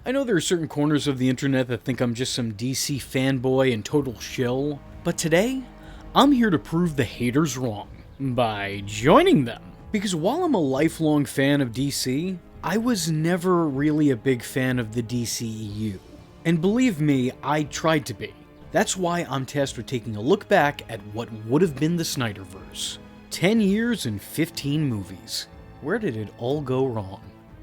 I know there are certain corners of the internet that think I'm just some DC fanboy and total shill, but today, I'm here to prove the haters wrong by joining them. Because while I'm a lifelong fan of DC, I was never really a big fan of the DCEU. And believe me, I tried to be. That's why I'm tasked with taking a look back at what would have been the Snyderverse. 10 years and 15 movies. Where did it all go wrong?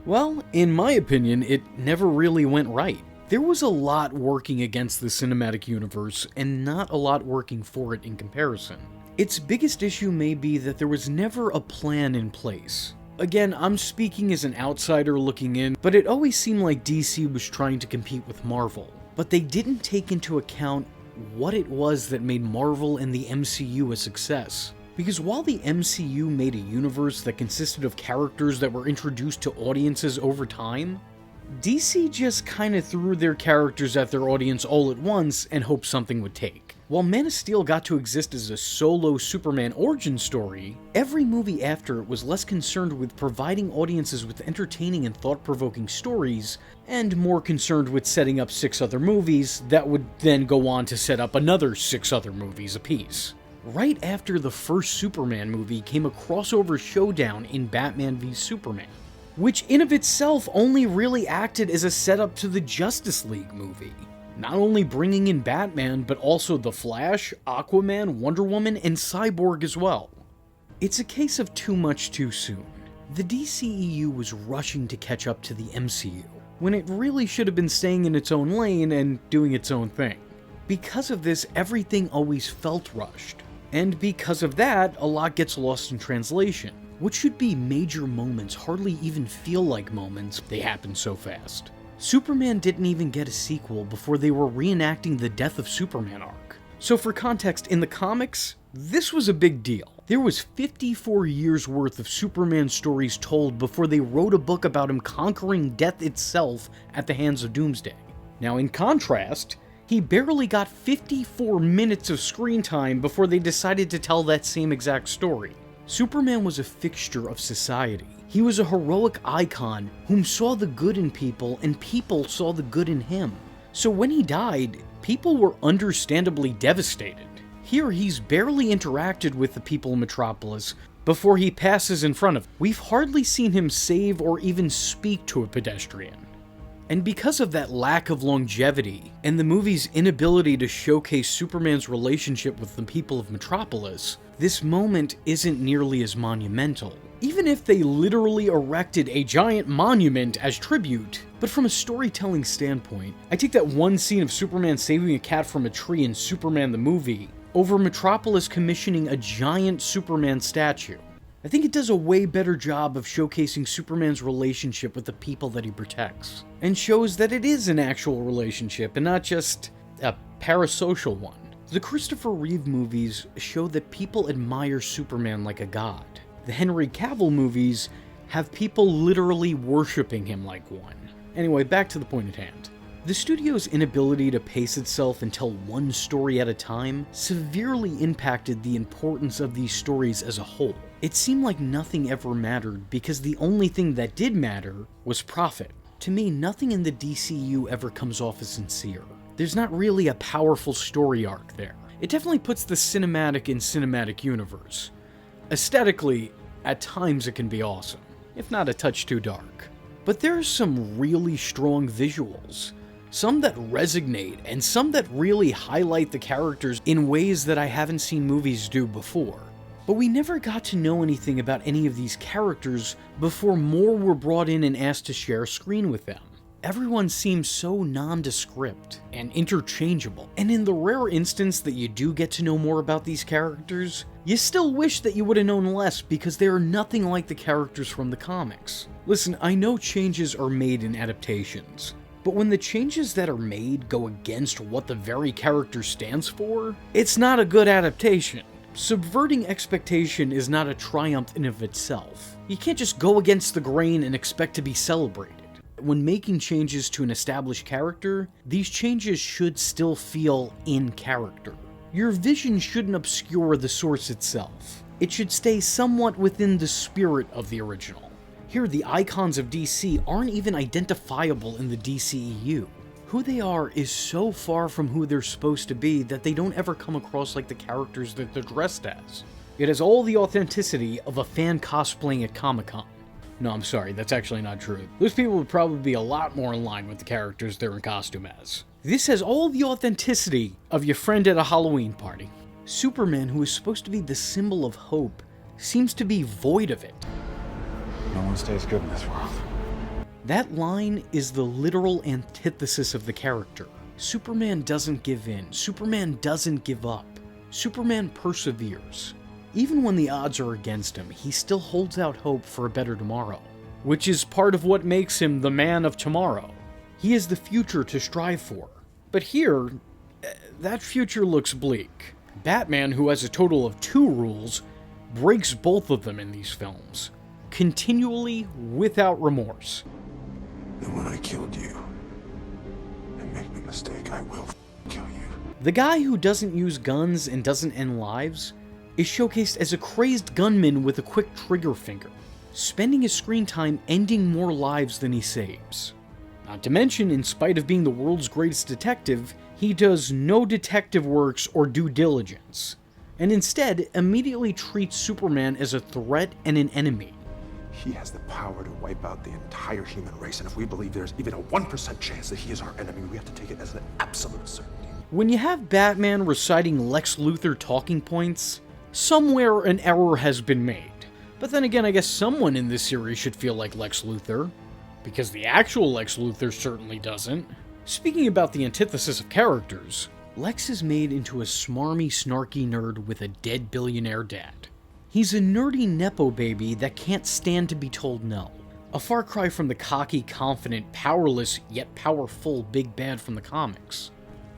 Well, in my opinion, it never really went right. There was a lot working against the cinematic universe, and not a lot working for it in comparison. Its biggest issue may be that there was never a plan in place. Again, I'm speaking as an outsider looking in, but it always seemed like DC was trying to compete with Marvel. But they didn't take into account what it was that made Marvel and the MCU a success. Because while the MCU made a universe that consisted of characters that were introduced to audiences over time, DC just kinda threw their characters at their audience all at once and hoped something would take. While Man of Steel got to exist as a solo Superman origin story, every movie after it was less concerned with providing audiences with entertaining and thought-provoking stories, and more concerned with setting up 6 other movies that would then go on to set up another 6 other movies apiece. Right after the first Superman movie came a crossover showdown in Batman v Superman, which in of itself only really acted as a setup to the Justice League movie. Not only bringing in Batman, but also The Flash, Aquaman, Wonder Woman, and Cyborg as well. It's a case of too much too soon. The DCEU was rushing to catch up to the MCU, when it really should have been staying in its own lane and doing its own thing. Because of this, everything always felt rushed. And because of that, a lot gets lost in translation. What should be major moments hardly even feel like moments, they happen so fast. Superman didn't even get a sequel before they were reenacting the Death of Superman arc. So for context, in the comics, this was a big deal. There was 54 years worth of Superman stories told before they wrote a book about him conquering death itself at the hands of Doomsday. Now in contrast, he barely got 54 minutes of screen time before they decided to tell that same exact story. Superman was a fixture of society. He was a heroic icon whom saw the good in people and people saw the good in him. So when he died, people were understandably devastated. Here he's barely interacted with the people of Metropolis before he passes in front of them. We've hardly seen him save or even speak to a pedestrian. And because of that lack of longevity, and the movie's inability to showcase Superman's relationship with the people of Metropolis, this moment isn't nearly as monumental. Even if they literally erected a giant monument as tribute. But from a storytelling standpoint, I take that one scene of Superman saving a cat from a tree in Superman the movie over Metropolis commissioning a giant Superman statue. I think it does a way better job of showcasing Superman's relationship with the people that he protects, and shows that it is an actual relationship and not just a parasocial one. The Christopher Reeve movies show that people admire Superman like a god. The Henry Cavill movies have people literally worshipping him like one. Anyway, back to the point at hand. The studio's inability to pace itself and tell one story at a time severely impacted the importance of these stories as a whole. It seemed like nothing ever mattered because the only thing that did matter was profit. To me, nothing in the DCU ever comes off as sincere. There's not really a powerful story arc there. It definitely puts the cinematic in cinematic universe. Aesthetically, at times it can be awesome, if not a touch too dark. But there's some really strong visuals. Some that resonate, and some that really highlight the characters in ways that I haven't seen movies do before. But we never got to know anything about any of these characters before more were brought in and asked to share screen with them. Everyone seems so nondescript and interchangeable, and in the rare instance that you do get to know more about these characters, you still wish that you would have known less because they are nothing like the characters from the comics. Listen, I know changes are made in adaptations, but when the changes that are made go against what the very character stands for, it's not a good adaptation. Subverting expectation is not a triumph in of itself. You can't just go against the grain and expect to be celebrated. When making changes to an established character, these changes should still feel in character. Your vision shouldn't obscure the source itself. It should stay somewhat within the spirit of the original. Here, the icons of DC aren't even identifiable in the DCEU. Who they are is so far from who they're supposed to be that they don't ever come across like the characters that they're dressed as. It has all the authenticity of a fan cosplaying at Comic-Con. No, I'm sorry, that's actually not true. Those people would probably be a lot more in line with the characters they're in costume as. This has all the authenticity of your friend at a Halloween party. Superman, who is supposed to be the symbol of hope, seems to be void of it. No one stays good in this world. That line is the literal antithesis of the character. Superman doesn't give in. Superman doesn't give up. Superman perseveres. Even when the odds are against him, he still holds out hope for a better tomorrow, which is part of what makes him the man of tomorrow. He has the future to strive for. But here, that future looks bleak. Batman, who has a total of 2 rules, breaks both of them in these films, continually without remorse. And when I killed you, and make no mistake, I will kill you. The guy who doesn't use guns and doesn't end lives is showcased as a crazed gunman with a quick trigger finger, spending his screen time ending more lives than he saves. Not to mention, in spite of being the world's greatest detective, he does no detective works or due diligence, and instead immediately treats Superman as a threat and an enemy. He has the power to wipe out the entire human race, and if we believe there's even a 1% chance that he is our enemy, we have to take it as an absolute certainty. When you have Batman reciting Lex Luthor talking points, somewhere an error has been made. But then again, I guess someone in this series should feel like Lex Luthor, because the actual Lex Luthor certainly doesn't. Speaking about the antithesis of characters, Lex is made into a smarmy, snarky nerd with a dead billionaire dad. He's a nerdy nepo baby that can't stand to be told no. A far cry from the cocky, confident, powerless, yet powerful big bad from the comics.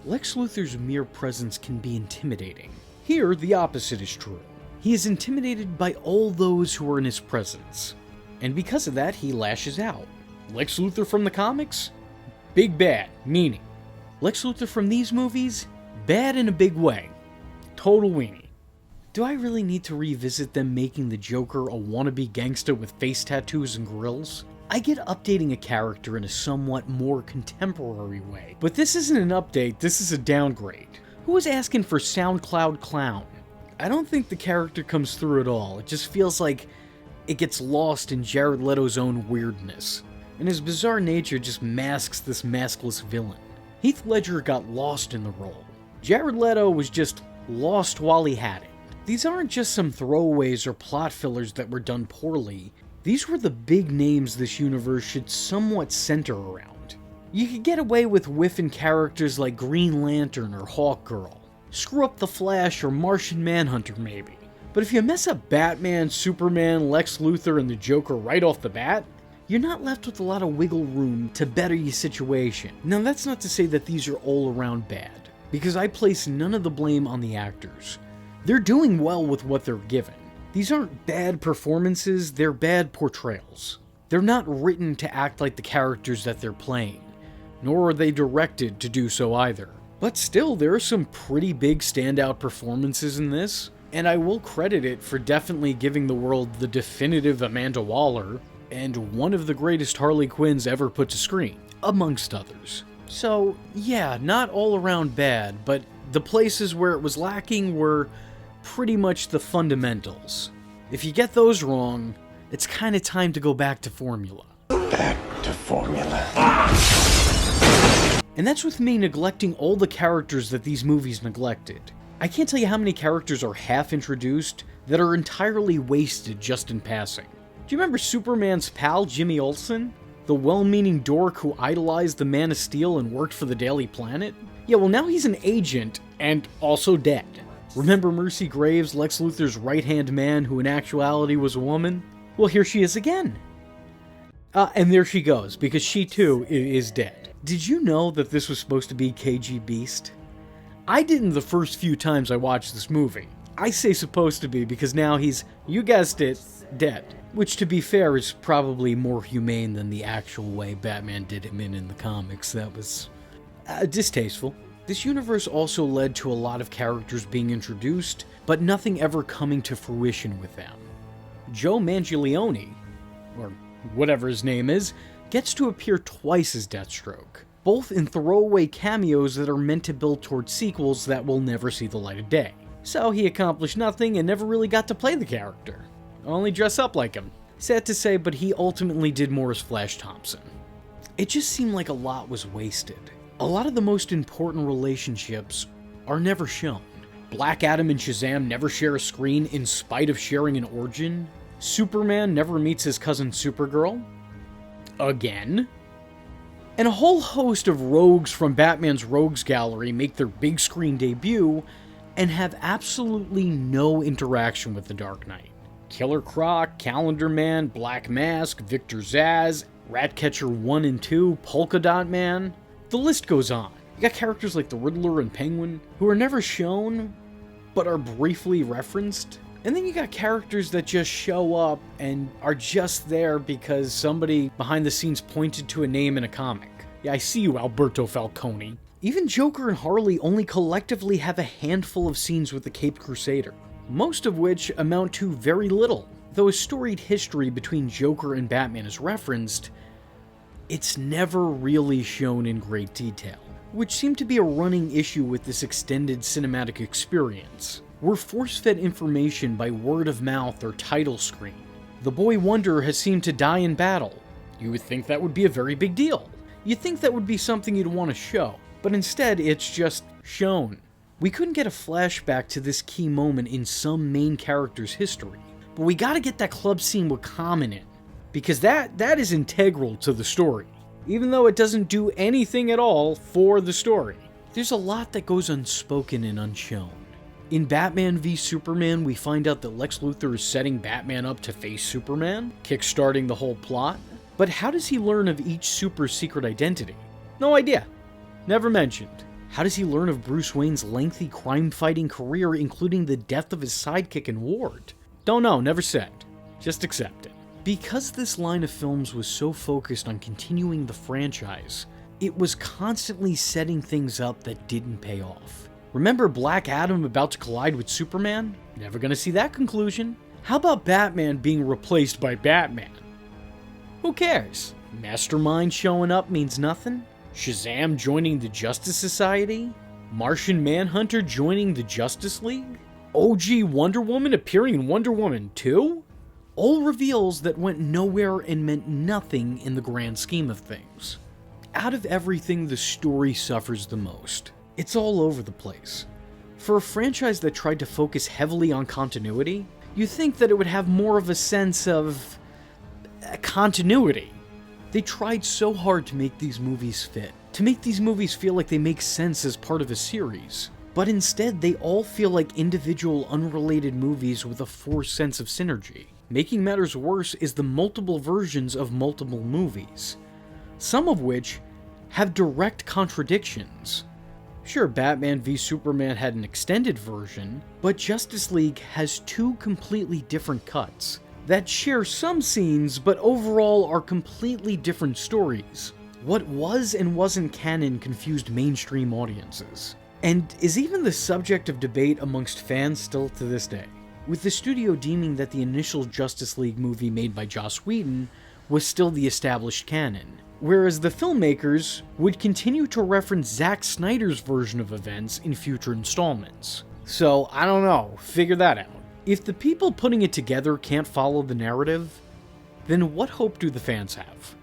Lex Luthor's mere presence can be intimidating. Here, the opposite is true. He is intimidated by all those who are in his presence. And because of that, he lashes out. Lex Luthor from the comics? Big bad, meaning. Lex Luthor from these movies? Bad in a big way. Total weenie. Do I really need to revisit them making the Joker a wannabe gangsta with face tattoos and grills? I get updating a character in a somewhat more contemporary way, but this isn't an update, this is a downgrade. Who was asking for SoundCloud Clown? I don't think the character comes through at all. It just feels like it gets lost in Jared Leto's own weirdness, and his bizarre nature just masks this maskless villain. Heath Ledger got lost in the role. Jared Leto was just lost while he had it. These aren't just some throwaways or plot fillers that were done poorly. These were the big names this universe should somewhat center around. You could get away with whiffing characters like Green Lantern or Hawkgirl. Screw up the Flash or Martian Manhunter maybe. But if you mess up Batman, Superman, Lex Luthor, and the Joker right off the bat, you're not left with a lot of wiggle room to better your situation. Now that's not to say that these are all around bad, because I place none of the blame on the actors. They're doing well with what they're given. These aren't bad performances, they're bad portrayals. They're not written to act like the characters that they're playing, nor are they directed to do so either. But still, there are some pretty big standout performances in this, and I will credit it for definitely giving the world the definitive Amanda Waller, and one of the greatest Harley Quinns ever put to screen, amongst others. So, yeah, not all around bad, but the places where it was lacking were pretty much the fundamentals. If you get those wrong, it's kinda time to go back to formula. Back to formula. And that's with me neglecting all the characters that these movies neglected. I can't tell you how many characters are half introduced that are entirely wasted just in passing. Do you remember Superman's pal, Jimmy Olsen? The well-meaning dork who idolized the Man of Steel and worked for the Daily Planet? Yeah, well now he's an agent, and also dead. Remember Mercy Graves, Lex Luthor's right-hand man, who in actuality was a woman? Well, here she is again. And there she goes, because she too is dead. Did you know that this was supposed to be KG Beast? I didn't the first few times I watched this movie. I say supposed to be because now he's, you guessed it, dead. Which, to be fair, is probably more humane than the actual way Batman did him in the comics. That was distasteful. This universe also led to a lot of characters being introduced, but nothing ever coming to fruition with them. Joe Manganiello, or whatever his name is, gets to appear twice as Deathstroke, both in throwaway cameos that are meant to build towards sequels that will never see the light of day. So he accomplished nothing and never really got to play the character. Only dress up like him. Sad to say, but he ultimately did more as Flash Thompson. It just seemed like a lot was wasted. A lot of the most important relationships are never shown. Black Adam and Shazam never share a screen in spite of sharing an origin. Superman never meets his cousin Supergirl. Again. And a whole host of rogues from Batman's Rogues Gallery make their big screen debut and have absolutely no interaction with the Dark Knight. Killer Croc, Calendar Man, Black Mask, Victor Zsasz, Ratcatcher 1 and 2, Polka Dot Man. The list goes on. You got characters like the Riddler and Penguin, who are never shown, but are briefly referenced. And then you got characters that just show up and are just there because somebody behind the scenes pointed to a name in a comic. Yeah, I see you, Alberto Falcone. Even Joker and Harley only collectively have a handful of scenes with the Caped Crusader, most of which amount to very little. Though a storied history between Joker and Batman is referenced, it's never really shown in great detail, which seemed to be a running issue with this extended cinematic experience. We're force-fed information by word of mouth or title screen. The Boy Wonder has seemed to die in battle. You would think that would be a very big deal. You'd think that would be something you'd want to show, but instead it's just shown. We couldn't get a flashback to this key moment in some main character's history, but we gotta get that club scene with Common in, because that is integral to the story, even though it doesn't do anything at all for the story. There's a lot that goes unspoken and unshown. In Batman v Superman, we find out that Lex Luthor is setting Batman up to face Superman, kickstarting the whole plot. But how does he learn of each super's secret identity? No idea. Never mentioned. How does he learn of Bruce Wayne's lengthy crime-fighting career, including the death of his sidekick and ward? Don't know, never said. Just accept it. Because this line of films was so focused on continuing the franchise, it was constantly setting things up that didn't pay off. Remember Black Adam about to collide with Superman? Never gonna see that conclusion. How about Batman being replaced by Batman? Who cares? Mastermind showing up means nothing? Shazam joining the Justice Society? Martian Manhunter joining the Justice League? OG Wonder Woman appearing in Wonder Woman 2? All reveals that went nowhere and meant nothing in the grand scheme of things. Out of everything, the story suffers the most. It's all over the place. For a franchise that tried to focus heavily on continuity, you'd think that it would have more of a sense of continuity. They tried so hard to make these movies fit, to make these movies feel like they make sense as part of a series, but instead they all feel like individual unrelated movies with a forced sense of synergy. Making matters worse is the multiple versions of multiple movies, some of which have direct contradictions. Sure, Batman v Superman had an extended version, but Justice League has two completely different cuts that share some scenes, but overall are completely different stories. What was and wasn't canon confused mainstream audiences, and is even the subject of debate amongst fans still to this day, with the studio deeming that the initial Justice League movie made by Joss Whedon was still the established canon, whereas the filmmakers would continue to reference Zack Snyder's version of events in future installments. So, I don't know, figure that out. If the people putting it together can't follow the narrative, then what hope do the fans have?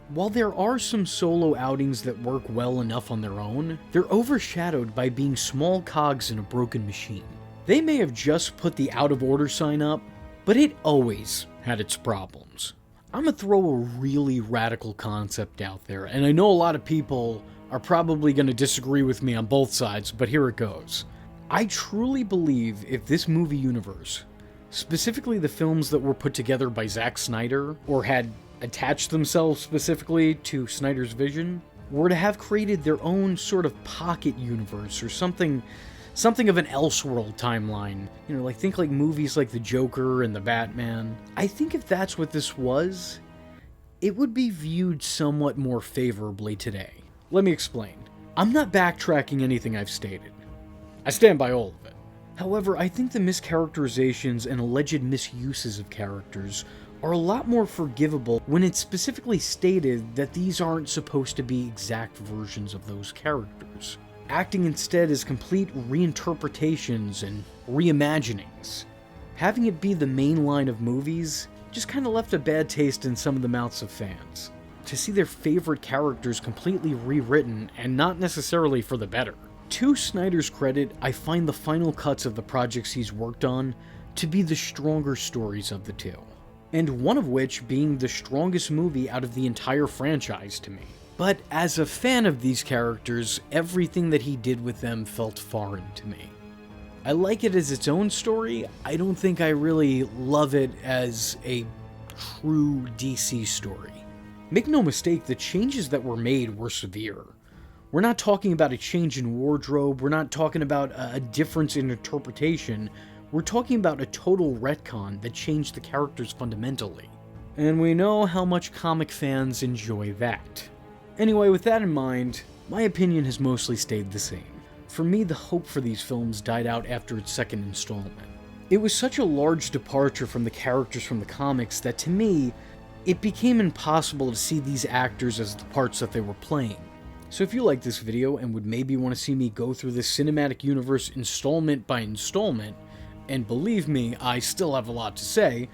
While there are some solo outings that work well enough on their own, they're overshadowed by being small cogs in a broken machine. They may have just put the out of order sign up, but it always had its problems. I'm gonna throw a really radical concept out there, and I know a lot of people are probably gonna disagree with me on both sides, but here it goes. I truly believe if this movie universe, specifically the films that were put together by Zack Snyder, or had attached themselves specifically to Snyder's vision, were to have created their own sort of pocket universe, or something of an Elseworld timeline. You know, think like movies like The Joker and The Batman. I think if that's what this was, it would be viewed somewhat more favorably today. Let me explain. I'm not backtracking anything I've stated. I stand by all of it. However, I think the mischaracterizations and alleged misuses of characters are a lot more forgivable when it's specifically stated that these aren't supposed to be exact versions of those characters, acting instead as complete reinterpretations and reimaginings. Having it be the main line of movies just kind of left a bad taste in some of the mouths of fans, to see their favorite characters completely rewritten and not necessarily for the better. To Snyder's credit, I find the final cuts of the projects he's worked on to be the stronger stories of the two, and one of which being the strongest movie out of the entire franchise to me. But as a fan of these characters, everything that he did with them felt foreign to me. I like it as its own story. I don't think I really love it as a true DC story. Make no mistake, the changes that were made were severe. We're not talking about a change in wardrobe, we're not talking about a difference in interpretation, we're talking about a total retcon that changed the characters fundamentally. And we know how much comic fans enjoy that. Anyway, with that in mind, my opinion has mostly stayed the same. For me, the hope for these films died out after its second installment. It was such a large departure from the characters from the comics that to me, it became impossible to see these actors as the parts that they were playing. So if you like this video and would maybe want to see me go through this cinematic universe installment by installment, and believe me, I still have a lot to say,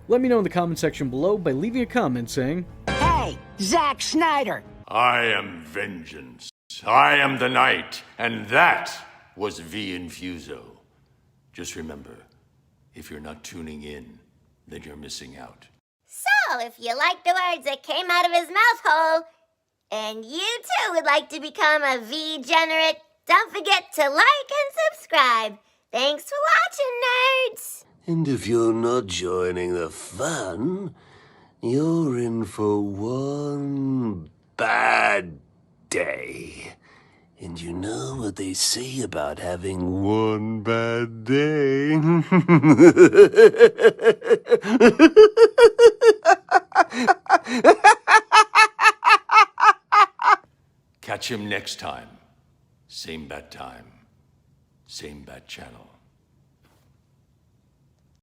let me know in the comment section below by leaving a comment saying, "Hey, Zack Snyder!" I am vengeance. I am the night, and that was Infuso. Just remember, if you're not tuning in, then you're missing out. So, if you like the words that came out of his mouth hole, and you too would like to become a V-generate, don't forget to like and subscribe. Thanks for watching, nerds! And if you're not joining the fun, you're in for one bad day. And you know what they say about having one bad day? Catch him next time. Same bat time. Same bat channel.